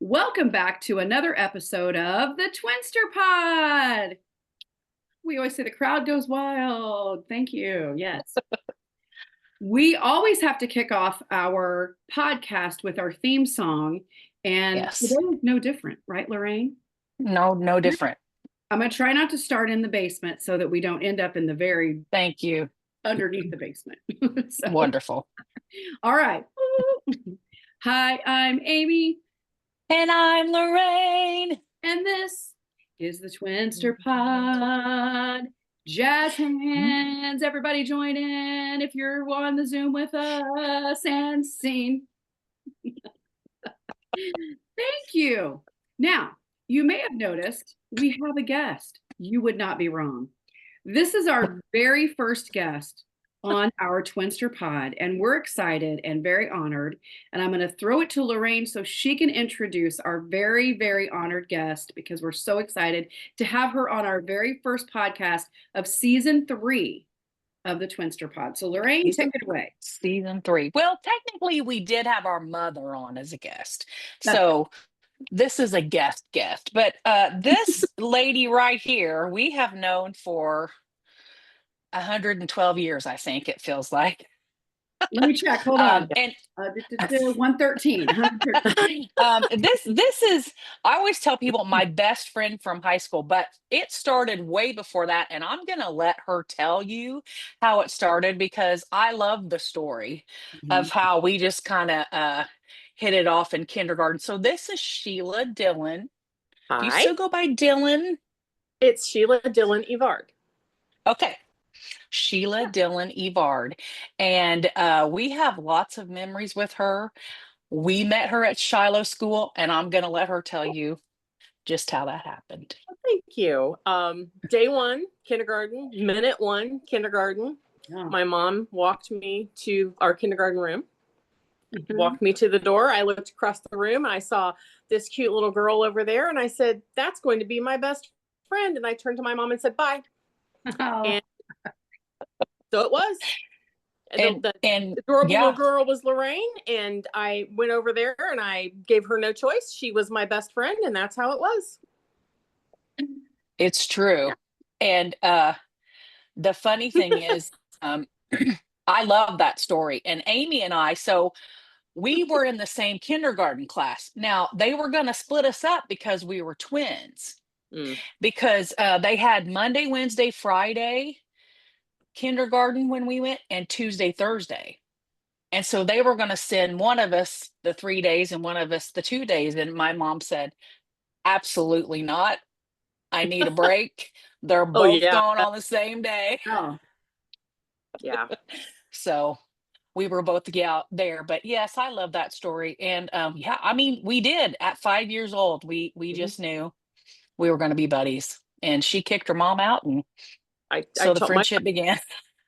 Welcome back to another episode of the Twinster Pod. We always say the crowd goes wild. Thank you. Yes. We always have to kick off our podcast with our theme song. And today Yes. is no different, right, Lorraine? No different. I'm going to try not to start in the basement so that we don't end up in the very Thank you. underneath the basement. So, Wonderful. all right. Hi, I'm Amy. And I'm Lorraine. And this is the Twinster Pod. Jazz hands, everybody join in if you're on the Zoom with us and sing. Thank you. Now, you may have noticed we have a guest. You would not be wrong. This is our very first guest on our Twinster Pod, and we're excited and very honored. And I'm going to throw it to Lorraine so she can introduce our very, very honored guest because we're so excited to have her on our very first podcast of season 3 of the Twinster Pod. So Lorraine, take it away. Season 3. Well, technically, we did have our mother on as a guest. That's So this is a guest, but this lady right here, we have known for 112 years, I think it feels like. Let me check. Hold on. And 113. this is, I always tell people, my best friend from high school, but it started way before that, and I'm gonna let her tell you how it started because I love the story of how we just kind of hit it off in kindergarten. So this is Sheila Dillon. Do you Hi, still go by Dillon? it's Sheila Dillon Evard. Okay. Sheila Dillon Evard. And we have lots of memories with her. We met her at Shiloh School, and I'm going to let her tell you just how that happened. Thank you. Day one, kindergarten, minute one, kindergarten. Oh. My mom walked me to our kindergarten room, walked me to the door. I looked across the room and I saw this cute little girl over there. And I said, that's going to be my best friend. And I turned to my mom and said, bye. Oh. And so it was. And The adorable yeah, little girl was Lorraine, and I went over there and I gave her no choice. She was my best friend, and that's how it was. it's true. And the funny thing is, I love that story. And Amy and I, so we were in the same kindergarten class. Now, they were going to split us up because we were twins, because they had Monday, Wednesday, Friday kindergarten when we went, and Tuesday, Thursday. And so they were going to send one of us the 3 days and one of us the 2 days. And my mom said, absolutely not. I need a break. They're both yeah. going on the same day. Oh. Yeah. So we were both out there. But yes, I love that story. And yeah, I mean, we did at 5 years old. We just knew we were going to be buddies. And she kicked her mom out, and so the friendship began.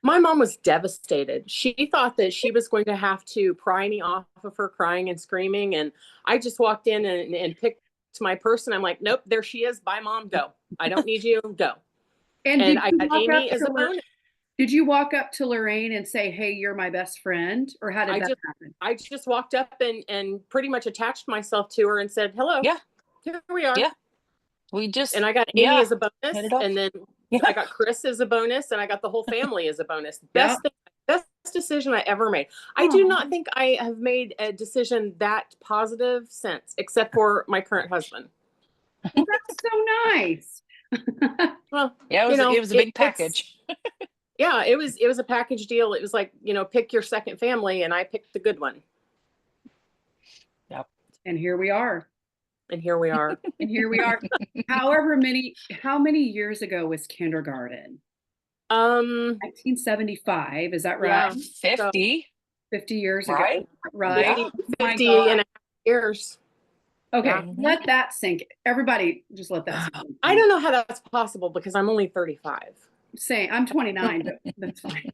My mom was devastated. She thought that she was going to have to pry me off of her crying and screaming. And I just walked in and picked my purse. And I'm like, nope, there she is. Bye, Mom. Go. I don't need you. Go. And I got Amy as a bonus. Did you walk up to Lorraine and say, hey, you're my best friend? Or how did that happen? I just walked up and pretty much attached myself to her and said, hello. Yeah. Here we are. Yeah. And I got Amy as a bonus. And then I got Chris as a bonus, and I got the whole family as a bonus. Best decision I ever made. I do not think I have made a decision that positive since, except for my current husband. Well, that's so nice. Well, yeah, it was a big package. Yeah, it was a package deal. It was like, pick your second family, and I picked the good one. Yep. And here we are. And here we are. And here we are. How many years ago was kindergarten? 1975, is that right? Yeah, 50. 50 years ago. Right? Right. Yeah. 50 and a half years. Okay, Yeah. let that sink. Everybody just let that sink. I don't know how that's possible because I'm only 35. Saying I'm 29, but that's fine.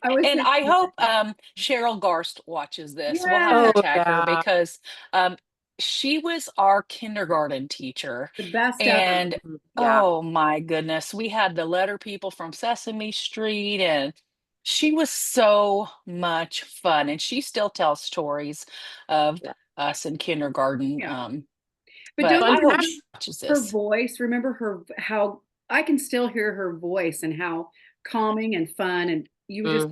I hope Cheryl Garst watches this. Yeah. We'll have to tag yeah. her because she was our kindergarten teacher. The best And ever. Yeah. oh my goodness, we had the letter people from Sesame Street, and she was so much fun. And she still tells stories of Yeah. us in kindergarten. Yeah. But don't I you hope remember she watches her this. voice? Remember how I can still hear her voice and how calming and fun, and you just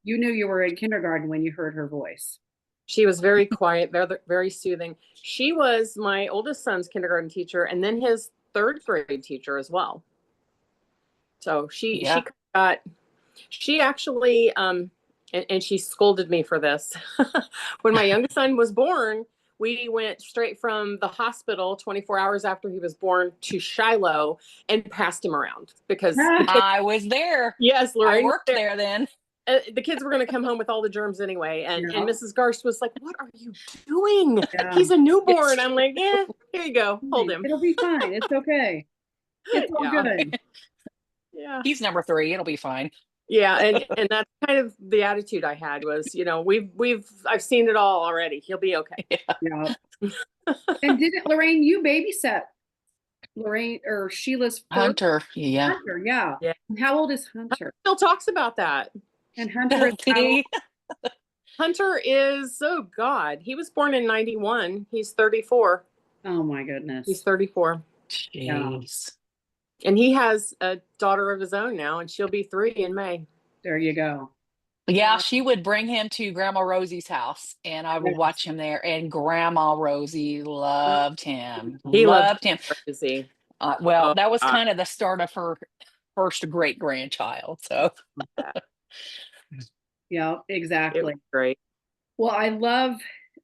you knew you were in kindergarten when you heard her voice. She was very quiet, very, very soothing. She was my oldest son's kindergarten teacher and then his third grade teacher as well. So she actually, and she scolded me for this. When my youngest son was born, we went straight from the hospital 24 hours after he was born to Shiloh and passed him around because I was there. Yes, Lorraine. I worked there then. The kids were going to come home with all the germs anyway. And Mrs. Garst was like, what are you doing? Yeah. He's a newborn. I'm like, yeah, here you go. Hold him. It'll be fine. It's okay. It's all good. Yeah. He's number 3. It'll be fine. Yeah. And that's kind of the attitude I had was, I've seen it all already. He'll be okay. Yeah. And didn't Lorraine, you babysat Lorraine or Sheila's Hunter. Yeah. Hunter, yeah. How old is Hunter? Still talks about that. And Hunter is Hunter is, oh God, he was born in 91. He's 34. Oh my goodness. He's 34. Jeez. Yeah. And he has a daughter of his own now, and she'll be 3 in May. There you go. Yeah, she would bring him to Grandma Rosie's house, and I would watch him there. And Grandma Rosie loved him. He loved him. Rosie. That was kind of the start of her first great grandchild. So, yeah, exactly. Great. Well, I love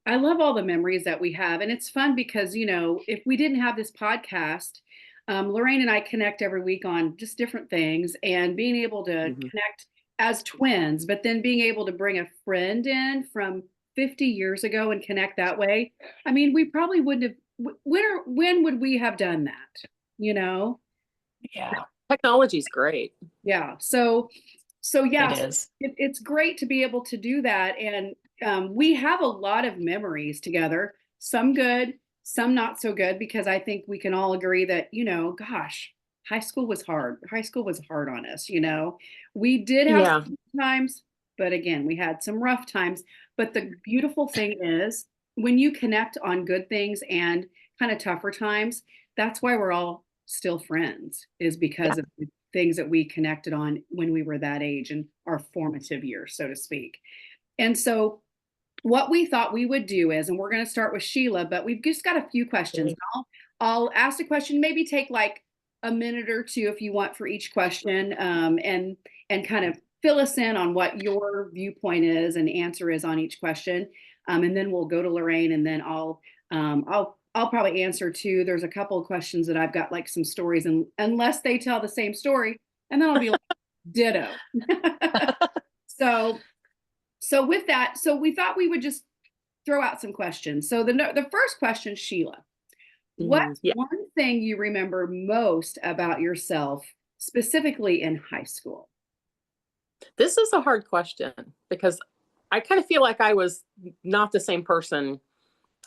all the memories that we have, and it's fun because if we didn't have this podcast, Lorraine and I connect every week on just different things, and being able to connect as twins, but then being able to bring a friend in from 50 years ago and connect that way. I mean, we probably wouldn't have. When would we have done that? Yeah. Technology's great. Yeah. So yeah, it is. It's great to be able to do that. And we have a lot of memories together, some good, some not so good, because I think we can all agree that, gosh, high school was hard. High school was hard on us. We did have some times, but again, we had some rough times. But the beautiful thing is when you connect on good things and kind of tougher times, that's why we're all still friends, is because of the things that we connected on when we were that age and our formative years, so to speak. And so what we thought we would do is, and we're going to start with Sheila, but we've just got a few questions. I'll ask a question, maybe take like a minute or two if you want for each question, and kind of fill us in on what your viewpoint is and answer is on each question. And then we'll go to Lorraine, and then I'll probably answer too. There's a couple of questions that I've got like some stories, and unless they tell the same story, and then I'll be like, ditto. So with that, so we thought we would just throw out some questions. So the first question, Sheila, what's one thing you remember most about yourself, specifically in high school? This is a hard question because I kind of feel like I was not the same person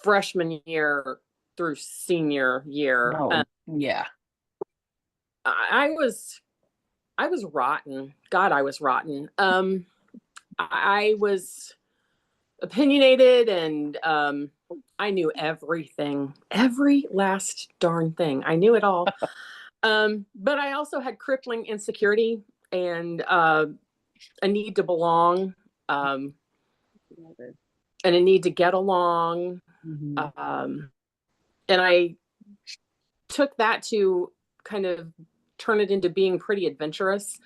freshman year through senior year. I was rotten. God, I was rotten. I was opinionated, and I knew everything, every last darn thing. I knew it all. But I also had crippling insecurity and a need to belong, and a need to get along. And I took that to kind of turn it into being pretty adventurous.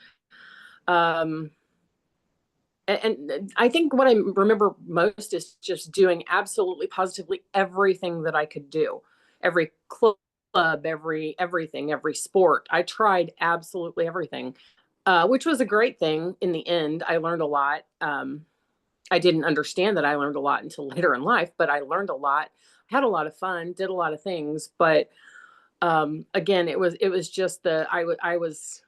And I think what I remember most is just doing absolutely positively everything that I could do. Every club, everything, every sport. I tried absolutely everything, which was a great thing in the end. I learned a lot. I didn't understand that I learned a lot until later in life, but I learned a lot, had a lot of fun, did a lot of things. But again, it was just I was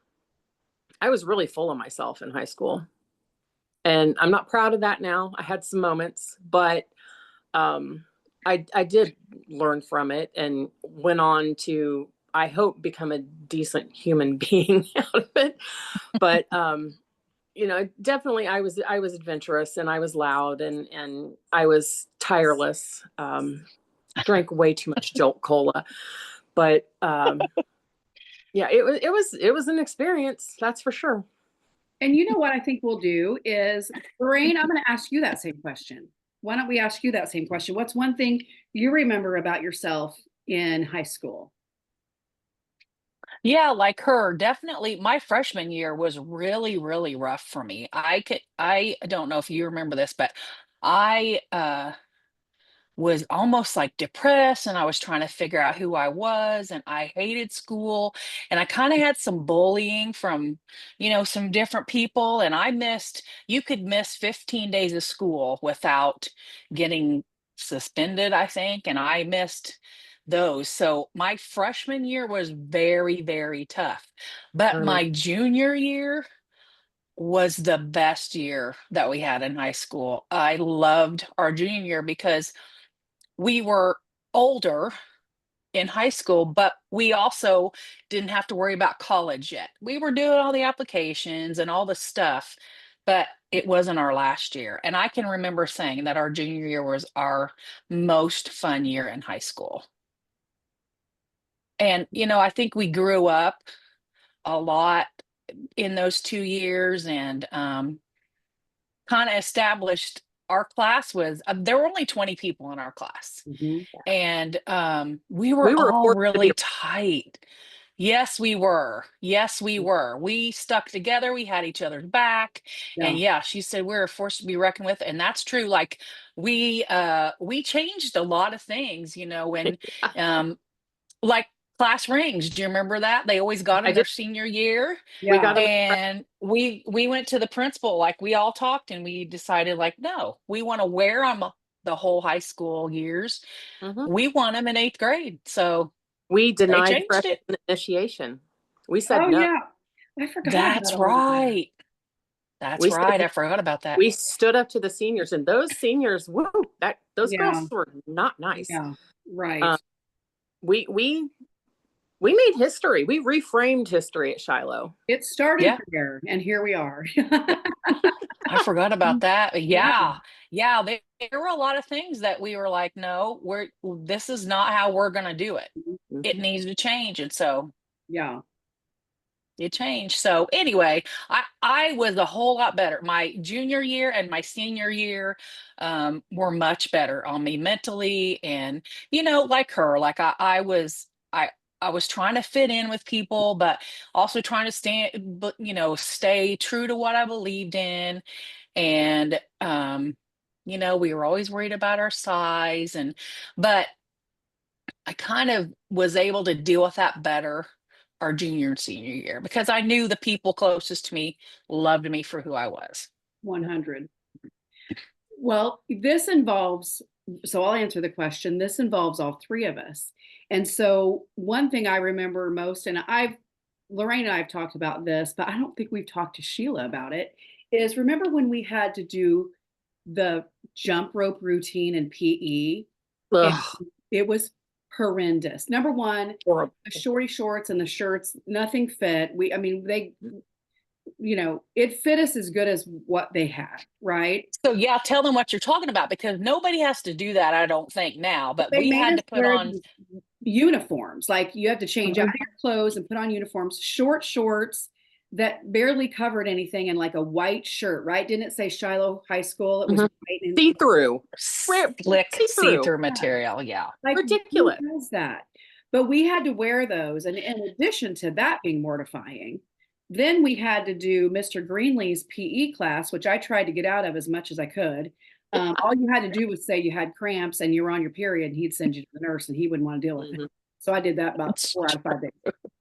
really full of myself in high school. And I'm not proud of that now. I had some moments, but I did learn from it and went on to, I hope, become a decent human being out of it. But definitely I was adventurous, and I was loud, and I was tireless. Drank way too much Jolt Cola, but yeah, it was an experience, that's for sure. And you know what I think we'll do is, Lorraine, I'm going to ask you that same question. Why don't we ask you that same question? What's one thing you remember about yourself in high school? Yeah, like her, definitely my freshman year was really, really rough for me. I don't know if you remember this, but I was almost like depressed, and I was trying to figure out who I was, and I hated school, and I kind of had some bullying from, some different people, and you could miss 15 days of school without getting suspended, I think, and I missed those. So my freshman year was very, very tough. But Mm. my junior year was the best year that we had in high school. I loved our junior year because we were older in high school, but we also didn't have to worry about college yet. We were doing all the applications and all the stuff, but it wasn't our last year. And I can remember saying that our junior year was our most fun year in high school. And, I think we grew up a lot in those 2 years, and kind of established our class was, there were only 20 people in our class. Mhm. And we We were were all forced to be. really tight. Yes, we were. Yes, we were. We stuck together. We had each other's back. Yeah. And yeah, she said we were forced to be reckoned with. And that's true. Like we changed a lot of things, when like class rings. Do you remember that? They always got I in their did. senior year. We got Yeah. them. And we went to the principal, like we all talked, and we decided, like, no, we want to wear them the whole high school years. Mhm. We want them in 8th grade. So We they denied changed freshman it. initiation. We said Oh, no. yeah. I forgot That's about all of that. right. That's We said right. no. I forgot about that. We stood up to the seniors, and those seniors, woo, those Yeah. girls were not nice. Yeah. Right. Um, we we we made history. We reframed history at Shiloh. It started Yeah. there, and here we are. I forgot about that. Yeah. Yeah. Yeah. There were a lot of things that we were like, no, this is not how we're going to do it. It Mhm. needs to change. And so Yeah. it changed. So anyway, I was a whole lot better. My junior year and my senior year were much better on me mentally, and like her, like I was trying to fit in with people, but also trying to stay true to what I believed in. And we were always worried about our size, but I kind of was able to deal with that better our junior and senior year, because I knew the people closest to me loved me for who I was. 100. Well, so I'll answer the question. This involves all three of us. And so one thing I remember most, and Lorraine and I have talked about this, but I don't think we've talked to Sheila about it, is remember when we had to do the jump rope routine in PE? And Ugh, it was horrendous. Number one, horrible. the shorty shorts and the shirts, nothing fit. I mean, it fit us as good as what they had, right? So yeah, tell them what you're talking about, because nobody has to do that, I don't think now, But but they we made had us to put wear on. these uniforms. Like you have to change out Mhm. your clothes and put on uniforms, short shorts that barely covered anything, and like a white shirt, right? Didn't it say Shiloh High School? It was Mhm. white and See-through. Slick See-through. see-through material. Yeah. like who Ridiculous. does that? But we had to wear those. And in addition to that being mortifying, then we had to do Mr. Greenlee's PE class, which I tried to get out of as much as I could. All you had to do was say you had cramps and you were on your period, and he'd send you to the nurse, and he wouldn't want to deal with it. Mhm. So I did that about 4 out of 5 days.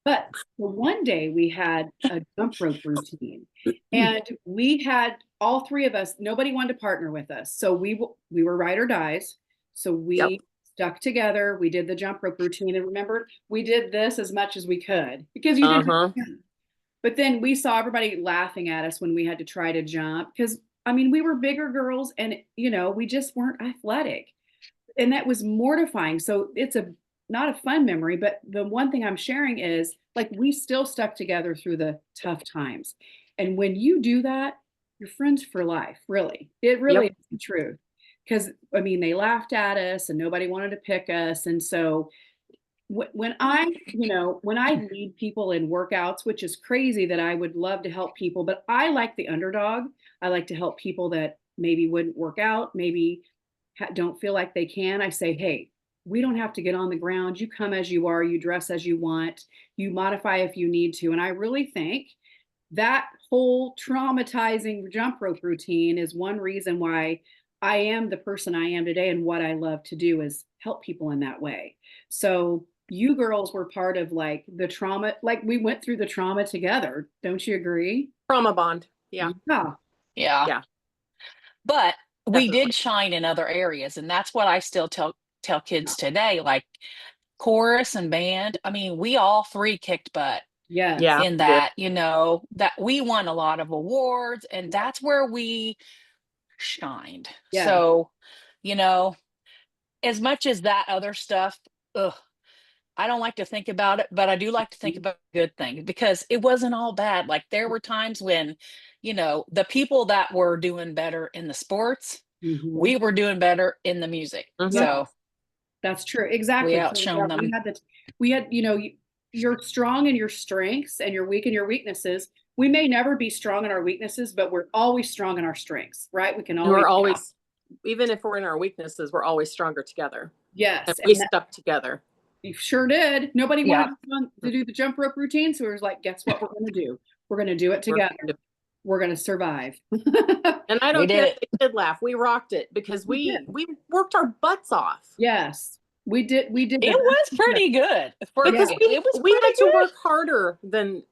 But for one day, we had a jump rope routine, and we had all three of us. Nobody wanted to partner with us, so we were ride or dies. So Yep. we stuck together. We did the jump rope routine, and remember, we did this as much as we could because you didn't. Uh-huh. But then we saw everybody laughing at us when we had to try to jump because, I mean, we were bigger girls, and we just weren't athletic, and that was mortifying. So it's not a fun memory, but the one thing I'm sharing is like we still stuck together through the tough times. And when you do that, you're friends for life, really. It really is the truth. Because, I mean, they laughed at us and nobody wanted to pick us. And so when I, when I lead people in workouts, which is crazy that I would love to help people, but I like the underdog. I like to help people that maybe wouldn't work out, maybe don't feel like they can. I say, hey, we don't have to get on the ground. You come as you are, you dress as you want, you modify if you need to. And I really think that whole traumatizing jump rope routine is one reason why I am the person I am today. And what I love to do is help people in that way. So you girls were part of like the trauma, like we went through the trauma together. Don't you agree? Trauma bond. Yeah. Yeah. But we did shine in other areas. And that's what I still tell kids today, like chorus and band. I mean, we all three kicked butt. Yeah. In that, that we won a lot of awards, and that's where we shined. Yeah. So, as much as that other stuff, I don't like to think about it, but I do like to think about good things because it wasn't all bad. Like there were times when, the people that were doing better in the sports, we were doing better in the music. So that's true. Exactly. We outshone them. We had, you're strong in your strengths and you're weak in your weaknesses. We may never be strong in our weaknesses, but we're always strong in our strengths, right? We can always. We're always, even if we're in our weaknesses, we're always stronger together. Yes. And we stuck together. You sure did. Nobody wanted to do the jump rope routine. So it was like, guess what we're going to do? We're going to do it together. We're going to survive. And I don't care if they did laugh. We rocked it because we worked our butts off. Yes. We did. It was pretty good. Because we had to work harder than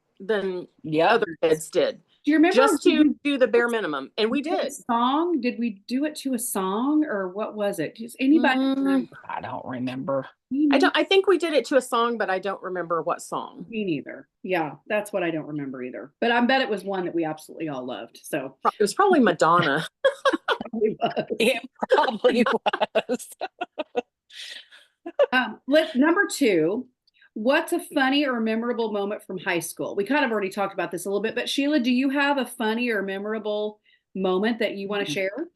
other kids did. Do you remember just to do the bare minimum? And we did. Song? Did we do it to a song or what was it? Does anybody remember? I don't remember. I think we did it to a song, but I don't remember what song. Me neither. Yeah, that's what I don't remember either. But I bet it was one that we absolutely all loved. So it was probably Madonna. It probably was. Number 2, what's a funny or memorable moment from high school? We kind of already talked about this a little bit, but Sheila, do you have a funny or memorable moment that you want to share?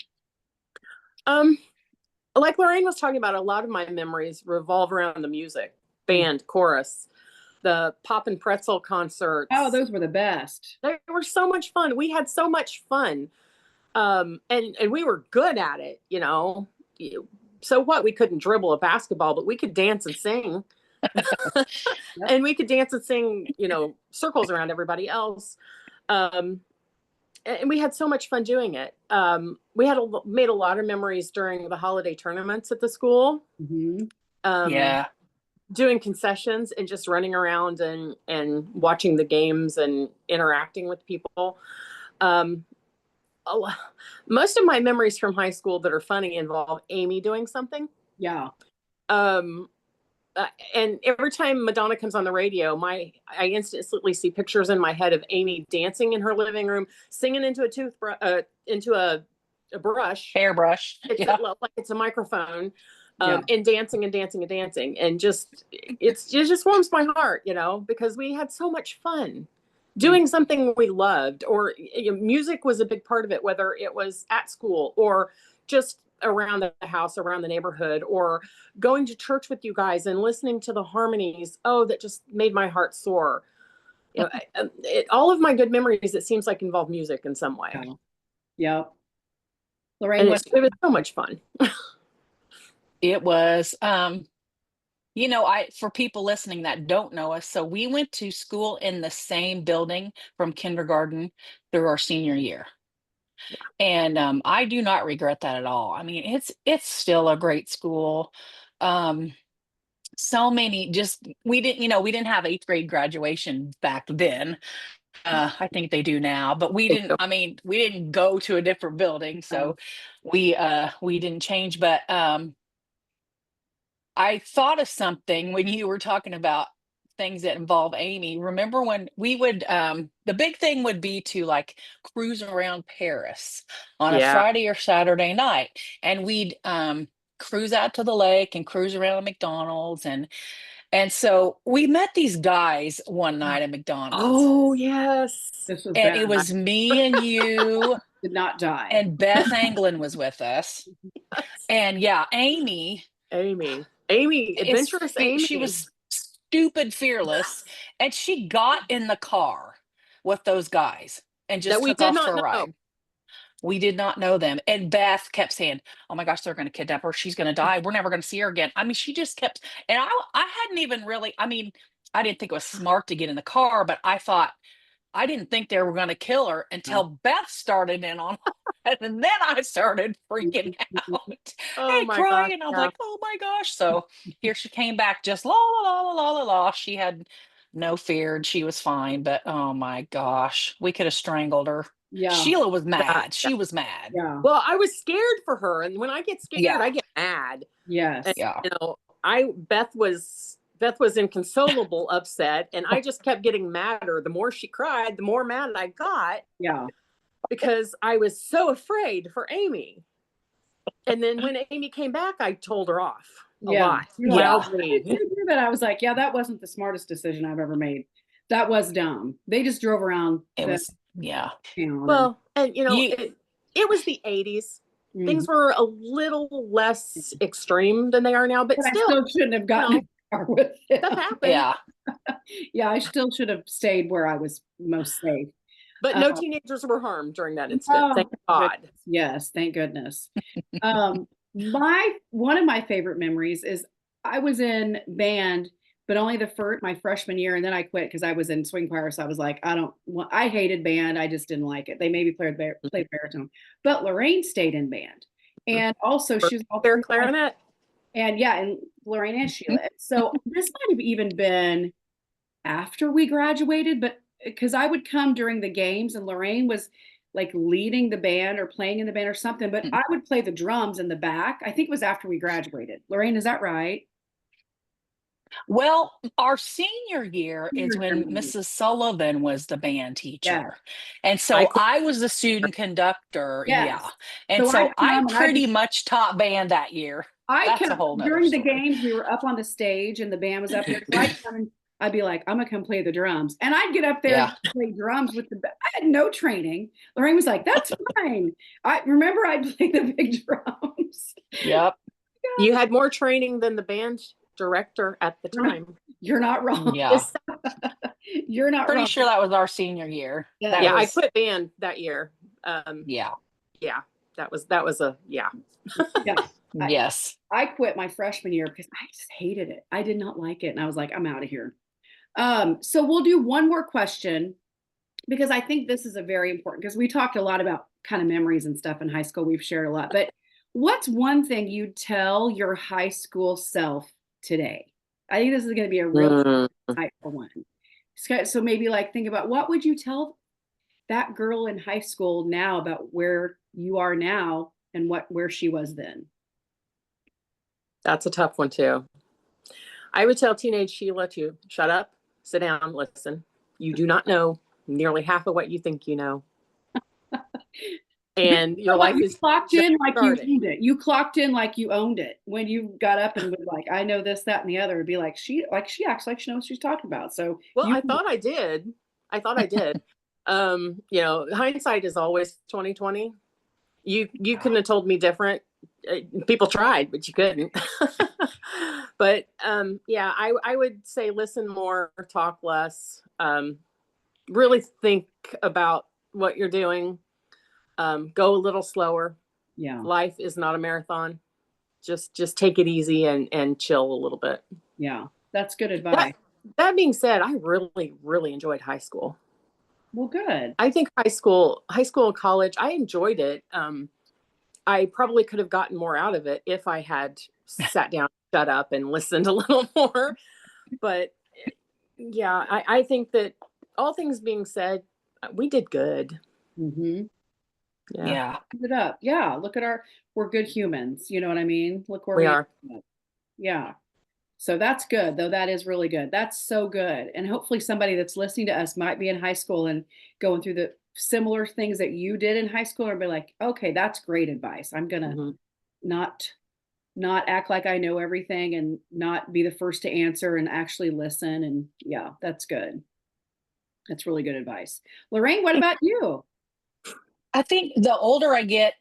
Like Lorraine was talking about, a lot of my memories revolve around the music, band, chorus, the Pop and Pretzel concerts. Oh, those were the best. They were so much fun. We had so much fun. And we were good at it, So what? We couldn't dribble a basketball, but we could dance and sing. And we could dance and sing, circles around everybody else. And we had so much fun doing it. We had made a lot of memories during the holiday tournaments at the school. Doing concessions and just running around and watching the games and interacting with people. Most of my memories from high school that are funny involve Amy doing something. Yeah. And every time Madonna comes on the radio, I instantly see pictures in my head of Amy dancing in her living room, singing into a toothbrush, into a brush, hairbrush, like it's a microphone, and dancing and dancing and dancing, and it just warms my heart, because we had so much fun doing something we loved, or music was a big part of it, whether it was at school or just around the house, around the neighborhood, or going to church with you guys and listening to the harmonies. Oh, that just made my heart soar. All of my good memories, it seems like, involve music in some way. Yeah. Lorraine, it was so much fun. It was, for people listening that don't know us, so we went to school in the same building from kindergarten through our senior year. And I do not regret that at all. I mean, it's still a great school. So many, we didn't have 8th grade graduation back then. I think they do now, but we didn't go to a different building, so we didn't change. But I thought of something when you were talking about things that involve Amy. Remember when we would, the big thing would be to like cruise around Paris on a Friday or Saturday night. And we'd cruise out to the lake and cruise around McDonald's. And so we met these guys one night at McDonald's. Oh, yes. This was and it was me and you did not die. And Beth Anglin was with us. And yeah, Amy, adventurous Amy. She was stupid fearless, and she got in the car with those guys and just took off for a ride. We did not know them. And Beth kept saying, oh my gosh, they're going to kidnap her. She's going to die. We're never going to see her again. I mean, she just kept, and I hadn't even really, I mean, I didn't think it was smart to get in the car, but I thought, I didn't think they were going to kill her until Beth started in on it. And then I started freaking out and crying. I'm like, oh my gosh. So here she came back just la, la, la, la, la, la. She had no fear and she was fine. But oh my gosh, we could have strangled her. Yeah. Sheila was mad. She was mad. Yeah. Well, I was scared for her. And when I get scared, I get mad. Yes. And, you know, Beth was inconsolable upset, and I just kept getting madder. The more she cried, the more mad I got. Yeah. Because I was so afraid for Amy. And then when Amy came back, I told her off a lot. But I was like, yeah, that wasn't the smartest decision I've ever made. That was dumb. They just drove around. Well, and you know, it was the 80s. Things were a little less extreme than they are now, but still, I still shouldn't have gotten with it. Stuff happened. Yeah, I still should have stayed where I was most safe. But no teenagers were harmed during that incident. Thank God. Yes, thank goodness. One of my favorite memories is I was in band, but only my freshman year, and then I quit because I was in swing choir. So I was like, I hated band. I just didn't like it. They maybe played baritone, but Lorraine stayed in band, and also she was there clarinet. And and Lorraine and Sheila. So this might have even been after we graduated, but because I would come during the games and Lorraine was like leading the band or playing in the band or something, but I would play the drums in the back. I think it was after we graduated. Lorraine, is that right? Well, our senior year is when Mrs. Sullivan was the band teacher. Yeah. And so I was the student conductor. Yes. Yeah. And so I pretty much taught band that year. That's a whole nother during story. the games, we were up on the stage and the band was up there. So I'd be like, I'm gonna come play the drums. And I'd get up there and play drums with I had no training. Lorraine was like, that's fine. I remember I'd play the big drums. Yep. You had more training than the band director at the time. You're not wrong. Yeah. You're not pretty wrong. sure that was our senior year. I quit band that year. Yeah. That was a Yes. I quit my freshman year because I just hated it. I did not like it. And I was like, I'm out of here. So we'll do one more question because I think this is a very important, because we talked a lot about kind of memories and stuff in high school. We've shared a lot, but what's one thing you'd tell your high school self today? I think this is going to be a real insightful one. So maybe think about, what would you tell that girl in high school now about where you are now and where she was then? That's a tough one too. I would tell teenage Sheila to shut up, sit down, listen. You do not know nearly half of what you think you know. And your life is clocked in like you owned it. You clocked in like you owned it. When you got up and was like, I know this, that, and the other, it'd be like she acts like she knows what she's talking about. So I thought I did. You know, hindsight is always 20/20. You couldn't have told me different. People tried, but you couldn't. But I would say listen more, talk less, really think about what you're doing, go a little slower. Yeah. Life is not a marathon. Just take it easy and chill a little bit. Yeah. That's good advice. That being said, I really, really enjoyed high school. Well, good. I think high school and college, I enjoyed it. I probably could have gotten more out of it if I had sat down, shut up, and listened a little more. But yeah, I think that all things being said, we did good. Mm-hmm. Yeah. Give it up. Yeah. Look at we're good humans. You know what I mean? Look where we are. Yeah. So that's good, though. That is really good. That's so good. And hopefully somebody that's listening to us might be in high school and going through the similar things that you did in high school, or be like, okay, that's great advice. I'm going to not act like I know everything and not be the first to answer and actually listen. And yeah, that's good. That's really good advice. Lorraine, what about you? I think the older I get,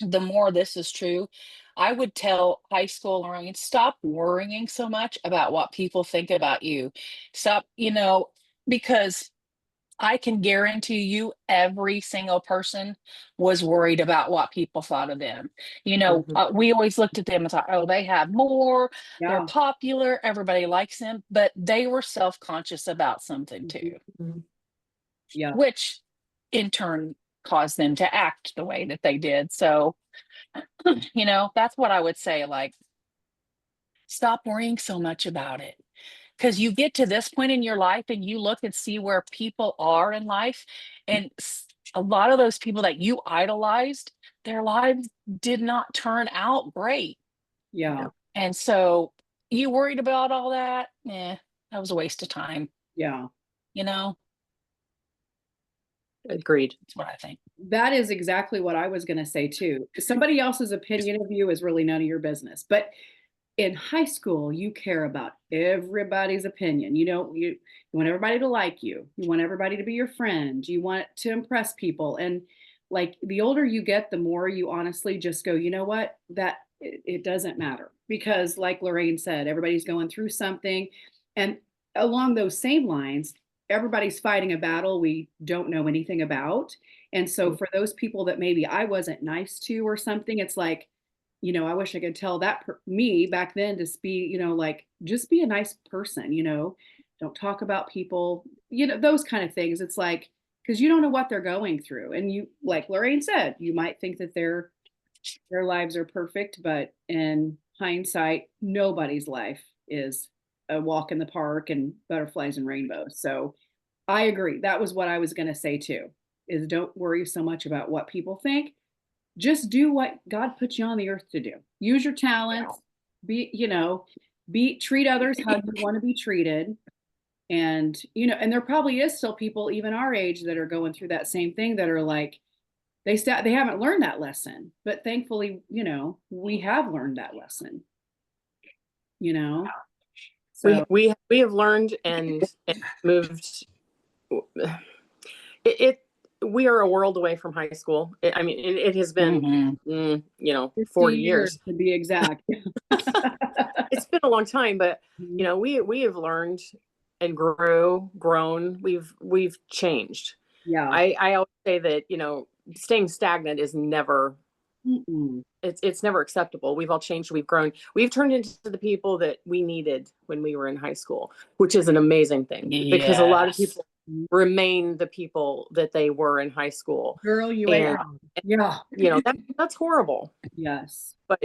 the more this is true. I would tell high school Lorraine, stop worrying so much about what people think about you. Stop, because I can guarantee you every single person was worried about what people thought of them. Mhm. We always looked at them and thought, oh, they have more, they're Yeah. popular, everybody likes them, but they were self-conscious about something too, Mhm. Yeah. which in turn caused them to act the way that they did. So, that's what I would say. Like, stop worrying so much about it. Because you get to this point in your life and you look and see where people are in life. And a lot of those people that you idolized, their lives did not turn out great. Yeah. And so you worried about all that? That was a waste of time. Yeah. Agreed. That's what I think. That is exactly what I was going to say too. Somebody else's opinion of you is really none of your business. But in high school, you care about everybody's opinion. You want everybody to like you. You want everybody to be your friend. You want to impress people. And like the older you get, the more you honestly just go, you know what? It doesn't matter. Because like Lorraine said, everybody's going through something. And along those same lines, everybody's fighting a battle we don't know anything about. And so for those people that maybe I wasn't nice to or something, it's like, I wish I could tell me back then to be, like, just be a nice person, don't talk about people, those kind of things. It's like, because you don't know what they're going through. And you, like Lorraine said, you might think that their lives are perfect, but in hindsight, nobody's life is a walk in the park and butterflies and rainbows. So I agree. That was what I was going to say too, is don't worry so much about what people think. Just do what God put you on the earth to do. Use your talents, treat others how you want to be treated. And, and there probably is still people even our age that are going through that same thing that are like, they haven't learned that lesson, but thankfully, we have learned that lesson, so we have learned and moved. We are a world away from high school. I mean, it has been, 40 years to be exact. It's been a long time, but we have learned and grown. We've changed. Yeah. I always say that, staying stagnant is never, it's never acceptable. We've all changed. We've grown. We've turned into the people that we needed when we were in high school, which is an amazing thing because a lot of people remain the people that they were in high school. Girl, you ain't wrong. Yeah. That's horrible. Yes. But,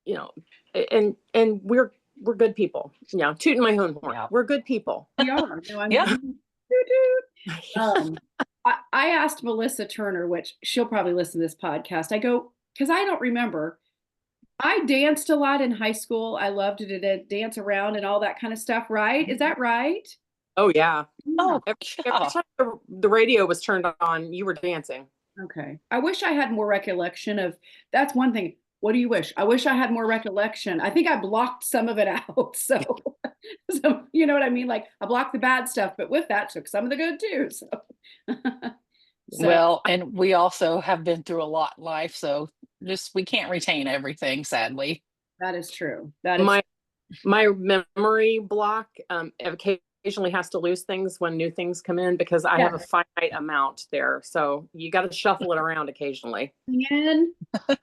and we're good people. Yeah. Tooting my own horn. Yeah. We're good people. We are. I asked Melissa Turner, which she'll probably listen to this podcast. I go, because I don't remember. I danced a lot in high school. I loved to dance around and all that kind of stuff, right? Is that right? Oh, yeah. Every time the radio was turned on, you were dancing. Okay. I wish I had more recollection of, that's one thing. What do you wish? I wish I had more recollection. I think I blocked some of it out. So you know what I mean? Like I blocked the bad stuff, but with that took some of the good too. So. Well, and we also have been through a lot in life. So we can't retain everything, sadly. That is true. That is my memory block occasionally has to lose things when new things come in because I have a finite amount there. So you got to shuffle it around occasionally.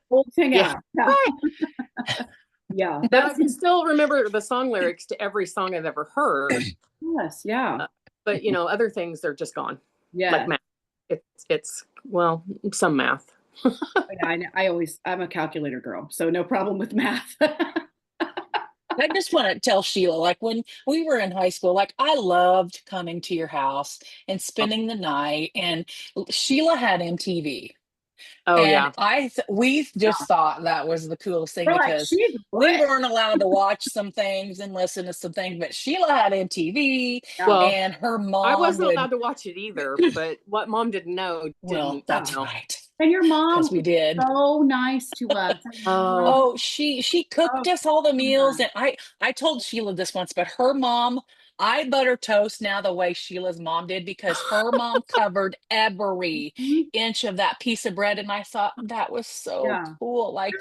Old thing out. Yeah. But I can still remember the song lyrics to every song I've ever heard. Yes. Yeah. But other things are just gone. Yeah. Like math. It's some math. I'm a calculator girl, so no problem with math. I just want to tell Sheila, like when we were in high school, like I loved coming to your house and spending the night. And Sheila had MTV. Oh, and we just thought that was the coolest thing because we weren't allowed to watch some things and listen to some things, but Sheila had MTV and her mom. I wasn't allowed to watch it either, but what mom didn't know. That's right. And your mom because we did. so nice to us. Oh, she cooked us all the meals, yeah. and I told Sheila this once, but her mom, I butter toast now the way Sheila's mom did because her mom covered every inch of that piece of bread, and I thought that was so cool, like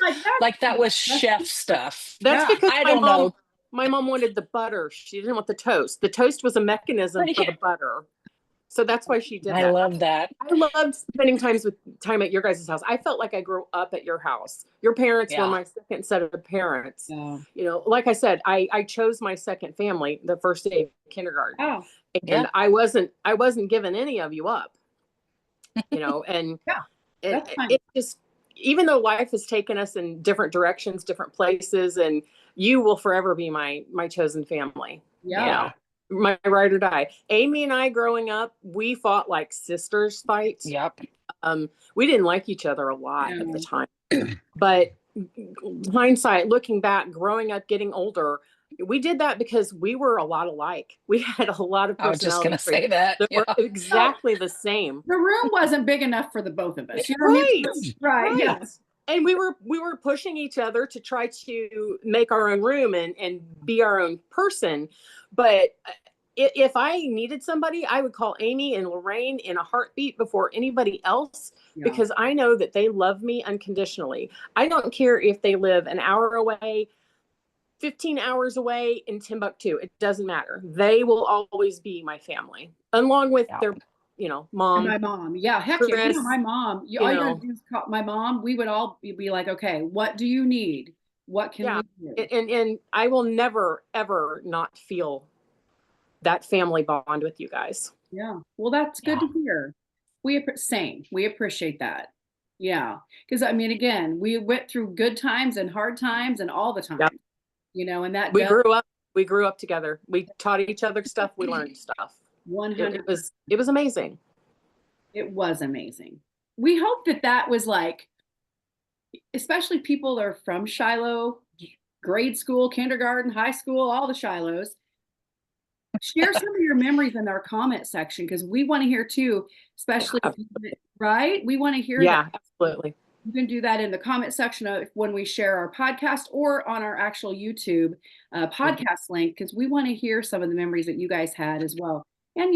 that was chef stuff. That's because I don't know. My mom wanted the butter. She didn't want the toast. The toast was a mechanism for the butter. So that's why she did that. I love that. I loved spending time at your guys' house. I felt like I grew up at your house. Your parents were my second set of parents. Yeah. You know, like I said, I chose my second family the first day of kindergarten. Oh. And I wasn't giving any of you up. You know, and it just, even though life has taken us in different directions, different places, and you will forever be my chosen family. Yeah. You know? My ride or die. Amy and I growing up, we fought like sisters fight. Yep. We didn't like each other a lot at the time. But hindsight, looking back, growing up, getting older, we did that because we were a lot alike. We had a lot of personality. I was just going to say that. Were exactly the same. The room wasn't big enough for the both of us. You know right. what I mean? Right. Yes. And we were pushing each other to try to make our own room and be our own person. But if I needed somebody, I would call Amy and Lorraine in a heartbeat before anybody else, because I know that they love me unconditionally. I don't care if they live an hour away, 15 hours away in Timbuktu. It doesn't matter. They will always be my family, along with their mom. And my mom. Yeah. Heck yeah. My mom. All you gotta do is call my mom. We would all be like, okay, what do you need? What can we do? And I will never, ever not feel that family bond with you guys. Yeah. Well, that's good to hear. We appreciate that. Yeah. Because I mean, again, we went through good times and hard times and all the time. Yep. And that we grew up together. We taught each other stuff. We learned stuff. 100. It was amazing. It was amazing. We hope that was like, especially people that are from Shiloh, grade school, kindergarten, high school, all the Shilohs. Share some of your memories in our comment section, because we want to hear too, especially right? We want to hear that. Absolutely. You can do that in the comment section when we share our podcast or on our actual YouTube podcast link, because we want to hear some of the memories that you guys had as well. And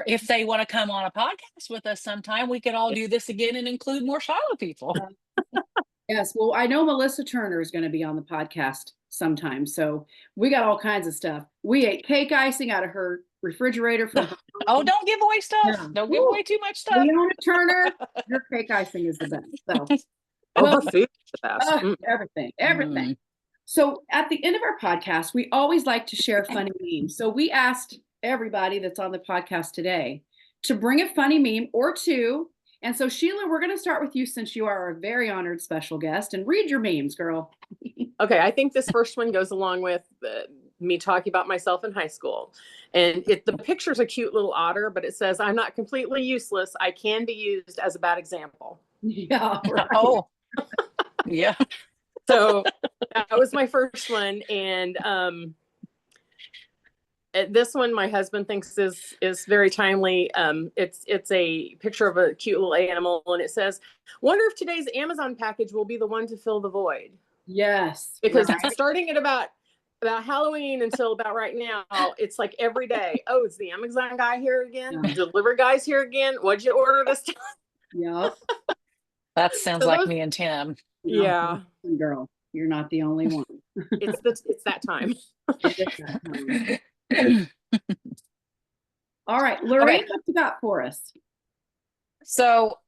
if they want to come on a podcast with us sometime, we could all do this again and include more Shiloh people. Yes. Well, I know Melissa Turner is going to be on the podcast sometime. So we got all kinds of stuff. We ate cake icing out of her refrigerator. Oh, don't give away stuff. Yeah. Don't give away too much stuff. Leona Turner, your cake icing is the best. So, her food is the best. Everything. So at the end of our podcast, we always like to share funny memes. So we asked everybody that's on the podcast today to bring a funny meme or two. And so, Sheila, we're going to start with you, since you are a very honored special guest, and read your memes, girl. Okay. I think this first one goes along with me talking about myself in high school. And the picture's a cute little otter, but it says, "I'm not completely useless. I can be used as a bad example." Yeah. Right. Oh, yeah. So that was my first one. And this one my husband thinks is very timely. It's a picture of a cute little animal, and it says, "Wonder if today's Amazon package will be the one to fill the void." Yes. Because starting at about Halloween until about right now, it's like every day, oh, is the Amazon guy here again? The delivery guy's here again? What'd you order this time? Yep. That sounds like me and Tim. Yeah. Girl, you're not the only one. It's that time. All right, Lorraine, what you got for us? So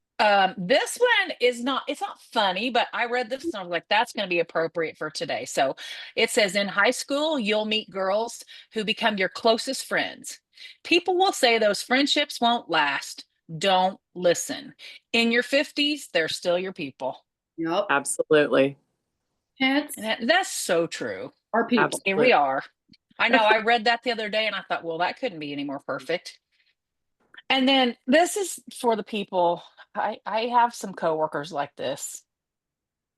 this one it's not funny, but I read this and I was like, that's going to be appropriate for today. So it says, in high school, you'll meet girls who become your closest friends. People will say those friendships won't last. Don't listen. In your 50s, they're still your people. Yep. Absolutely. That's so true. Our people. Absolutely. Here we are. I know. I read that the other day and I thought, well, that couldn't be any more perfect. And then this is for the people. I have some coworkers like this,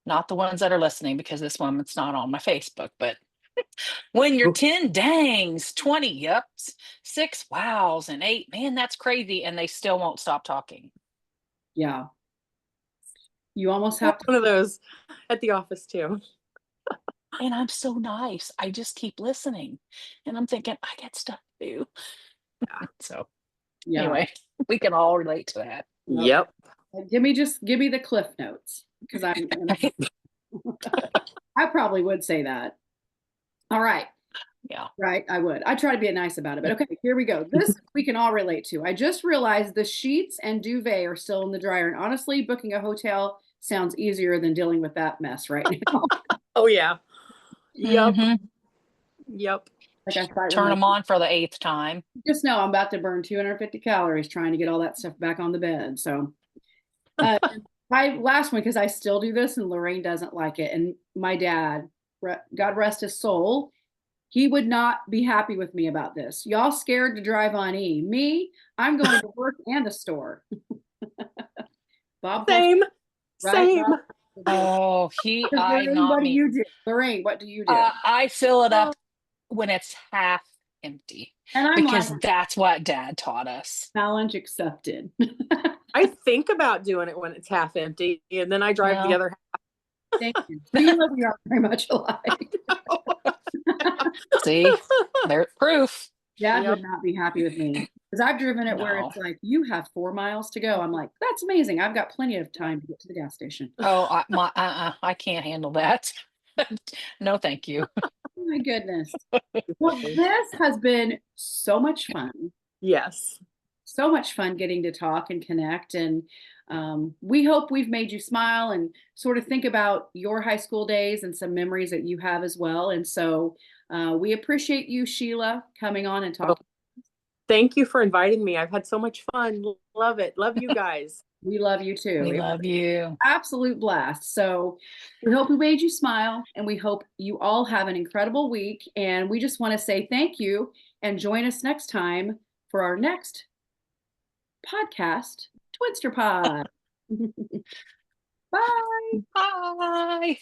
not the ones that are listening, because this woman's not on my Facebook, but when you're 10 dangs, 20 yups, 6 wows, and 8, man, that's crazy. And they still won't stop talking. Yeah. You almost have to. One of those at the office too. And I'm so nice. I just keep listening. And I'm thinking, I got stuff to do. So anyway, we can all relate to that. Yep. Give me the cliff notes, because I probably would say that. All right. Yeah. Right. I would. I try to be nice about it, but okay, here we go. This we can all relate to. I just realized the sheets and duvet are still in the dryer. And honestly, booking a hotel sounds easier than dealing with that mess right now. Oh yeah. Yep. Mm-hmm. Yep. Like Turn them on for the 8th time. Just know I'm about to burn 250 calories trying to get all that stuff back on the bed. So my last one, because I still do this and Lorraine doesn't like it. And my dad, God rest his soul, he would not be happy with me about this. Y'all scared to drive on E. Me, I'm going to work and a store. Bob. Same. Same. Oh, Lorraine, what do you do? Lorraine, what do you do? I fill it up when it's half empty. And I'm because like, that's what Dad taught us. Challenge accepted. I think about doing it when it's half empty, and then I drive the other half. Thank you. We are very much alike. See, there's proof. Dad would not be happy with me, because I've driven it where it's like, you have 4 miles to go. I'm like, that's amazing. I've got plenty of time to get to the gas station. Oh, I can't handle that. No, thank you. Oh my goodness. Well, this has been so much fun. Yes. So much fun getting to talk and connect. And we hope we've made you smile and sort of think about your high school days and some memories that you have as well. And so we appreciate you, Sheila, coming on and talking. Thank you for inviting me. I've had so much fun. Love it. Love you guys. We love you too. We love you. Absolute blast. So we hope we made you smile, and we hope you all have an incredible week. And we just want to say thank you, and join us next time for our next podcast, Twinster Pod. Bye. Bye.